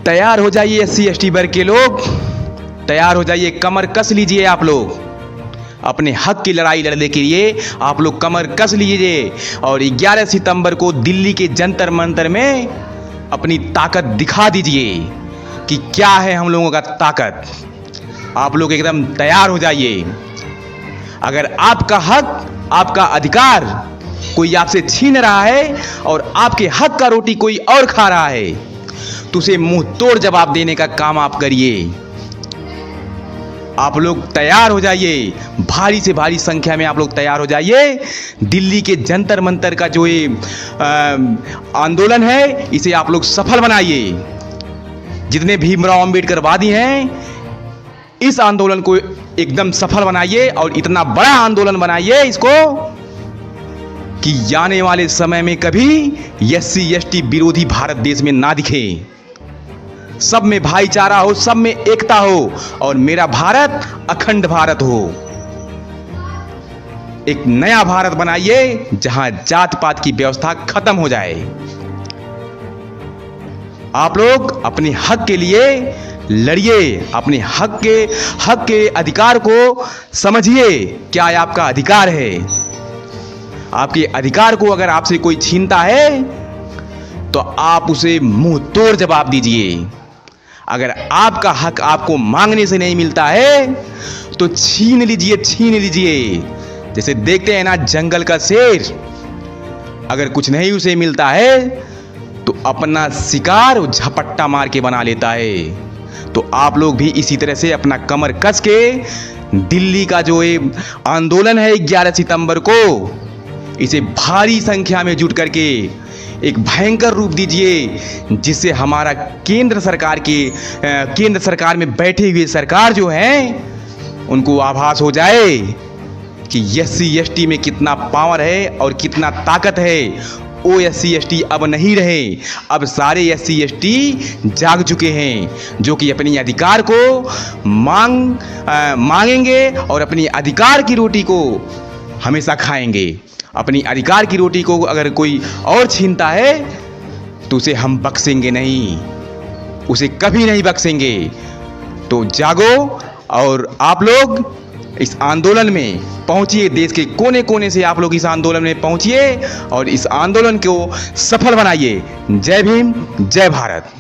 तैयार हो जाइए एससी एसटी वर्ग के लोग, तैयार हो जाइए, कमर कस लीजिए आप लोग। अपने हक की लड़ाई लड़ने के लिए आप लोग कमर कस लीजिए और 11 सितंबर को दिल्ली के जंतर मंतर में अपनी ताकत दिखा दीजिए कि क्या है हम लोगों का ताकत। आप लोग एकदम तैयार हो जाइए। अगर आपका हक, आपका अधिकार कोई आपसे छीन रहा है और आपके हक का रोटी कोई और खा रहा है तो उसे मुंह तोड़ जवाब देने का काम आप करिए। आप लोग तैयार हो जाइए, भारी से भारी संख्या में आप लोग तैयार हो जाइए। दिल्ली के जंतर मंतर का जो ये आंदोलन है इसे आप लोग सफल बनाइए। जितने भीमराव अंबेडकरवादी हैं इस आंदोलन को एकदम सफल बनाइए और इतना बड़ा आंदोलन बनाइए इसको कि आने वाले समय में कभी एससी एसटी विरोधी भारत देश में ना दिखे। सब में भाईचारा हो, सब में एकता हो और मेरा भारत अखंड भारत हो। एक नया भारत बनाइए जहां जात पात की व्यवस्था खत्म हो जाए। आप लोग अपने हक के लिए लड़िए, अपने हक के अधिकार को समझिए। क्या आपका अधिकार है? आपके अधिकार को अगर आपसे कोई छीनता है तो आप उसे मुंह तोड़ जवाब दीजिए। अगर आपका हक आपको मांगने से नहीं मिलता है तो छीन लीजिए, छीन लीजिए। जैसे देखते हैं ना, जंगल का शेर अगर कुछ नहीं उसे मिलता है तो अपना शिकार झपट्टा मार के बना लेता है। तो आप लोग भी इसी तरह से अपना कमर कस के दिल्ली का जो ये आंदोलन है 11 सितंबर को, इसे भारी संख्या में जुट करके एक भयंकर रूप दीजिए जिससे हमारा केंद्र सरकार में बैठे हुए सरकार जो हैं उनको आभास हो जाए कि एससी एसटी में कितना पावर है और कितना ताकत है। वो एससी एसटी अब नहीं रहे, अब सारे एससी एसटी जाग चुके हैं जो कि अपनी अधिकार को मांगेंगे और अपनी अधिकार की रोटी को हमेशा खाएंगे। अपनी अधिकार की रोटी को अगर कोई और छीनता है तो उसे हम बख्शेंगे नहीं, उसे कभी नहीं बख्शेंगे। तो जागो और आप लोग इस आंदोलन में पहुंचिए। देश के कोने कोने से आप लोग इस आंदोलन में पहुंचिए और इस आंदोलन को सफल बनाइए। जय भीम, जय भारत।